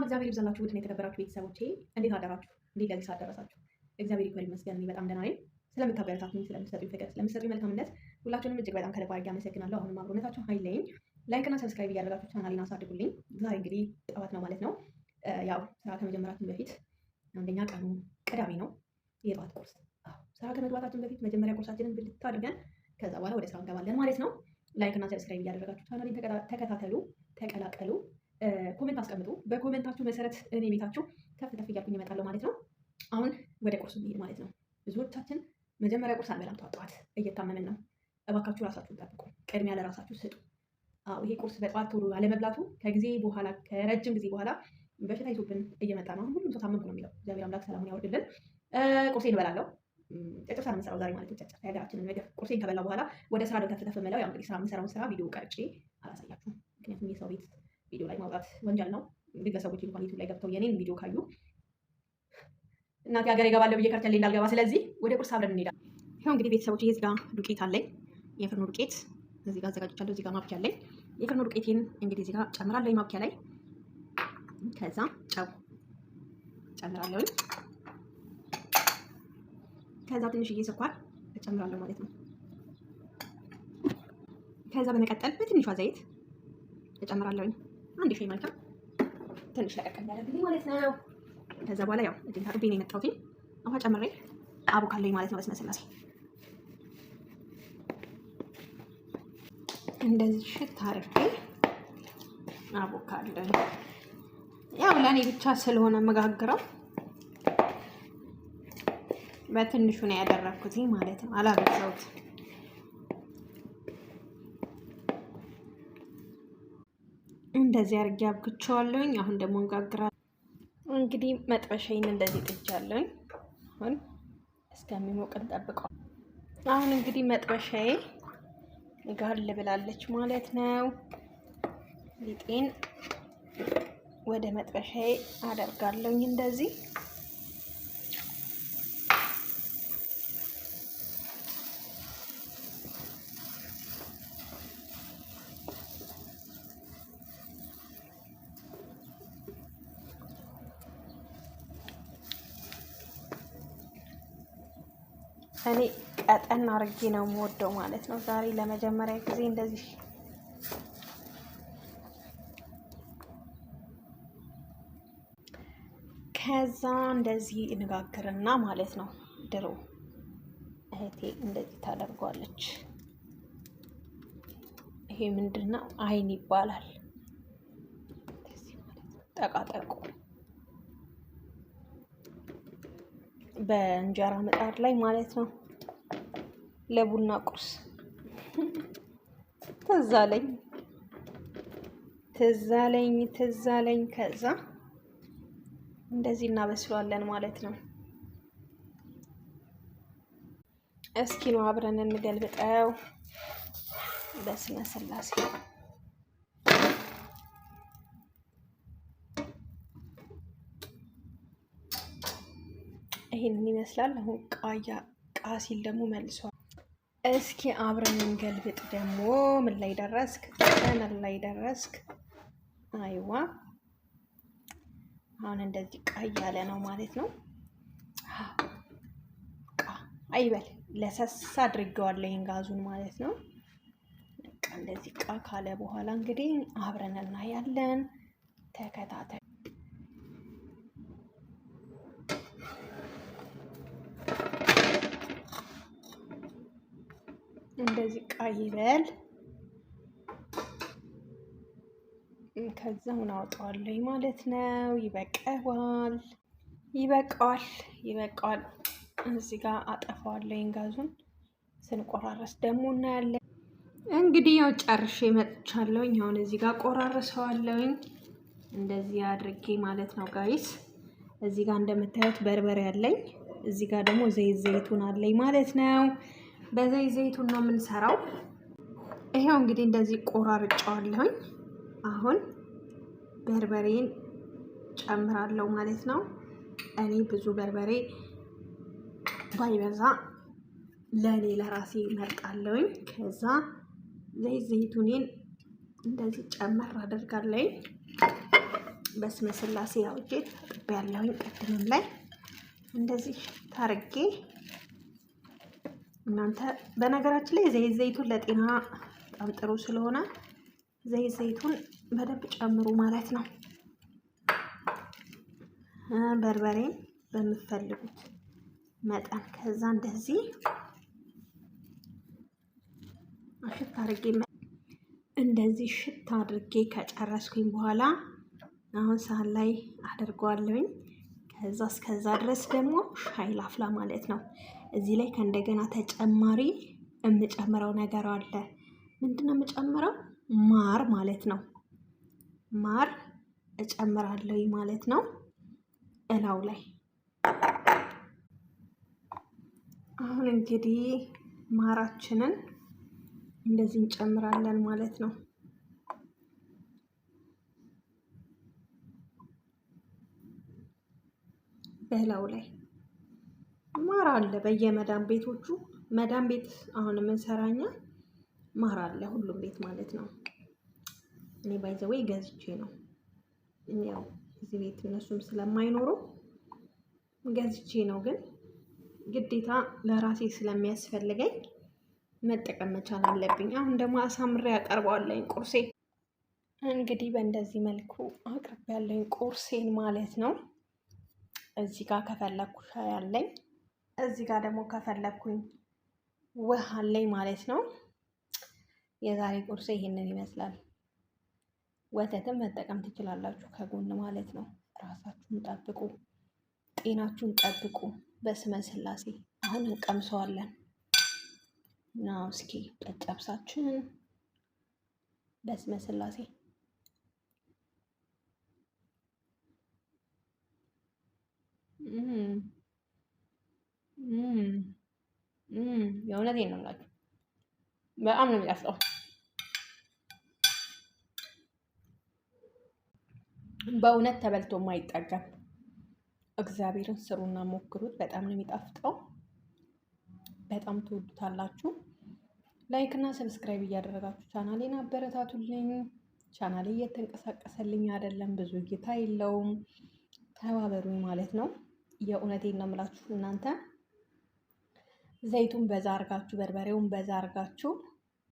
ሰላም እግዚአብሔር ይብዛላችሁ። ውድ የተከበራችሁ ቤተሰቦቼ እንዴት አደራችሁ? እንዴት ለዚህ ሰዓት ደረሳችሁ? እግዚአብሔር ይክበር ይመስገን እኔ በጣም ደህና ነኝ። ስለምታበረታቱኝ፣ ስለምትሰጡኝ ፍቅር፣ ስለምትሰጡኝ መልካምነት ሁላችሁንም እጅግ በጣም ከልብ አድርጌ አመሰግናለሁ። አሁንም አብሮነታችሁ ኃይለኝ ላይክ እና ሰብስክራይብ እያደረጋችሁ ቻናሌን አሳድጉልኝ። ዛሬ እንግዲህ ጠዋት ነው ማለት ነው። ያው ስራ ከመጀመራችን በፊት አንደኛ ቀኑ ቅዳሜ ነው። የጠዋት ቁርስ ስራ ከመግባታችን በፊት መጀመሪያ ቁርሳችንን ብልት አድርገን ከዛ በኋላ ወደ ስራ እንገባለን ማለት ነው። ላይክ እና ሰብስክራይብ እያደረጋችሁ ቻናሌን ተከታተሉ፣ ተቀላቀሉ፣ ኮሜንት አስቀምጡ። በኮሜንታችሁ መሰረት እኔ ቤታችሁ ከፍ ከፍ እያልኩኝ እመጣለሁ ማለት ነው። አሁን ወደ ቁርሱ እንሄድ ማለት ነው። ብዙዎቻችን መጀመሪያ ቁርስ አንበላም፣ ጠዋት እየታመምን ነው። እባካችሁ ራሳችሁን ጠብቁ፣ ቅድሚያ ለራሳችሁ ስጡ። ይሄ ቁርስ በጠዋት ቶሎ አለመብላቱ ከጊዜ በኋላ ከረጅም ጊዜ በኋላ በሽታ ይዞብን እየመጣ ነው። አሁን ሁሉም ሰው ታመምኩ ነው የሚለው። እግዚአብሔር አምላክ ሰላሙን ያወርድልን። ቁርሴን እበላለሁ። ጨጨብሳ ነው የምሰራው ዛሬ ማለት ነው። ጨጨብሳ የሀገራችንን ምግብ። ቁርሴን ከበላሁ በኋላ ወደ ስራ ከፍ ከፍ የምለው ያው እንግዲህ ስራ የምሰራውን ስራ ቪዲዮ ቀርጬ አላሳያችሁም። ምክንያቱም የሰው ቤት ቪዲዮ ላይ ማውጣት ወንጀል ነው። ግለሰቦች እንኳን ዩቱብ ላይ ገብተው የኔን ቪዲዮ ካዩ እናቴ ሀገር ይገባለሁ ብዬ ከርቸሌ እንዳልገባ። ስለዚህ ወደ ቁርስ አብረን እንሄዳለን። ይኸው እንግዲህ ቤተሰቦች እዚህ ጋር ዱቄት አለኝ። የፍርኖ ዱቄት እዚህ ጋር አዘጋጅቻለሁ። እዚህ ጋር ማብኪያ አለኝ። የፍርኖ ዱቄቴን እንግዲህ እዚህ ጋር ጨምራለሁ ማብኪያ ላይ። ከዛ ጨው ጨምራለሁ። ከዛ ትንሽዬ ስኳር እጨምራለሁ ማለት ነው። ከዛ በመቀጠል በትንሿ ዘይት እጨምራለሁ። አንድ ሻይ ማንኪያ ትንሽ ለቀቅ እንዳለብኝ ማለት ነው። ከዛ በኋላ ያው እጅን ታጥቤ ነው የመጣሁት። ውሃ ጨምሬ አቦካለሁ ማለት ነው። በስመ ስላሴ እንደዚህ ሽት አድርጌ አቦካለሁ። ያው ለእኔ ብቻ ስለሆነ መጋግረው በትንሹ ነው ያደረኩት ማለት ነው። አላበዛሁት። እንደዚህ አድርጌ አብክቼዋለሁኝ። አሁን ደግሞ እንጋግራለን። እንግዲህ መጥበሻዬን እንደዚህ ጥጃለሁኝ። አሁን እስከሚሞቅ እንጠብቀው። አሁን እንግዲህ መጥበሻዬ ጋል ብላለች ማለት ነው። ሊጤን ወደ መጥበሻዬ አደርጋለሁኝ እንደዚህ። እኔ ቀጠን አድርጌ ነው የምወደው ማለት ነው። ዛሬ ለመጀመሪያ ጊዜ እንደዚህ ከዛ እንደዚህ እንጋግርና ማለት ነው። ድሮ እህቴ እንደዚህ ታደርጓለች። ይሄ ምንድነው? አይን ይባላል። እንደዚህ ማለት ነው። ጠቃጠቁ በእንጀራ ምጣድ ላይ ማለት ነው። ለቡና ቁርስ ትዝ አለኝ። ከዛ እንደዚህ እናበስሏለን ማለት ነው። እስኪ ነው አብረን እንገልብጠው። በስመ ስላሴ ይሄንን ይመስላል። አሁን ቃ ሲል ደግሞ መልሷል። እስኪ አብረን እንገልብጥ ደግሞ። ምን ላይ ደረስክ? ምን ላይ ደረስክ? አይዋ አሁን እንደዚህ ቃ እያለ ነው ማለት ነው። ቃ አይበል ለሰስ አድርጌዋለሁ ጋዙን ማለት ነው። በቃ እንደዚህ ቃ ካለ በኋላ እንግዲህ አብረን እናያለን። ተከታተል። እንደዚህ ቃ ይበል። ከዛውን አውጣዋለሁ ማለት ነው። ይበቃዋል። እዚህ ጋር አጠፋዋለሁ ጋዙን። ስንቆራረስ ደግሞ እናያለን። እንግዲህ ያው ጨርሼ መጥቻለሁኝ። አሁን እዚህ ጋር ቆራርሰዋለሁኝ እንደዚህ አድርጌ ማለት ነው ጋይስ። እዚህ ጋር እንደምታዩት በርበሬ አለኝ። እዚህ ጋር ደግሞ ዘይቱን አለኝ ማለት ነው። ዘይቱን ነው የምንሰራው። ይሄው እንግዲህ እንደዚህ ቆራርጫዋለሁኝ። አሁን በርበሬን ጨምራለሁ ማለት ነው። እኔ ብዙ በርበሬ ባይበዛ ለኔ ለራሴ መርጣለሁኝ። ከዛ ዘይቱኔን እንደዚህ ጨመር አደርጋለሁ። በስመ ስላሴ አውጄ ያለሁኝ ቅድምም ላይ እንደዚህ ታርጌ። እናንተ በነገራችን ላይ ዘይት ዘይቱን ለጤና በጣም ጥሩ ስለሆነ ዘይት ዘይቱን በደንብ ጨምሩ ማለት ነው። በርበሬን በምትፈልጉት መጠን ከዛ እንደዚህ ሽት አድርጌ እንደዚህ ሽት አድርጌ ከጨረስኩኝ በኋላ አሁን ሳህን ላይ አድርገዋለሁኝ። ከዛ እስከዛ ድረስ ደግሞ ሻይ ላፍላ ማለት ነው። እዚህ ላይ ከእንደገና ተጨማሪ የምጨምረው ነገር አለ። ምንድነው የምጨምረው? ማር ማለት ነው። ማር እጨምራለሁኝ ማለት ነው እላው ላይ። አሁን እንግዲህ ማራችንን እንደዚህ እንጨምራለን ማለት ነው። በላው ላይ ማር አለ በየመዳም ቤቶቹ። መዳም ቤት አሁን የምንሰራኛ ማር አለ ሁሉም ቤት ማለት ነው። እኔ ባይዘዌ ገዝቼ ነው፣ ያው እዚህ ቤት እነሱም ስለማይኖሩ ገዝቼ ነው። ግን ግዴታ ለራሴ ስለሚያስፈልገኝ መጠቀም መቻል አለብኝ። አሁን ደግሞ አሳምሬ ያቀርበዋለኝ ቁርሴ። እንግዲህ በእንደዚህ መልኩ አቅርቤያለኝ ቁርሴን ማለት ነው። እዚህ ጋር ከፈለኩ ሻይ አለኝ፣ እዚህ ጋር ደግሞ ከፈለኩኝ ውሃ አለኝ ማለት ነው። የዛሬ ቁርሴ ይሄንን ይመስላል። ወተትም መጠቀም ትችላላችሁ ከጎን ማለት ነው። ራሳችሁን ጠብቁ፣ ጤናችሁን ጠብቁ። በስመ ስላሴ አሁን እንቀምሰዋለን ነው። እስኪ ጨጨብሳችን በስመ ስላሴ የእውነቴን ነው የምላችሁ፣ በጣም ነው የሚጣፍጠው። በእውነት ተበልቶ የማይጠገም እግዚአብሔርን ስሩና ሞክሩት። በጣም ነው የሚጣፍጠው። በጣም ትወዱታላችሁ። ላይክ እና ሰብስክራይብ እያደረጋችሁ ቻናሌን አበረታቱልኝ። ቻናሌ እየተንቀሳቀሰልኝ አይደለም፣ ብዙ እይታ የለውም። ተባበሩኝ ማለት ነው። የእውነቴን ነው የምላችሁ። እናንተ ዘይቱን በዛ አርጋችሁ፣ በርበሬውን በዛ አርጋችሁ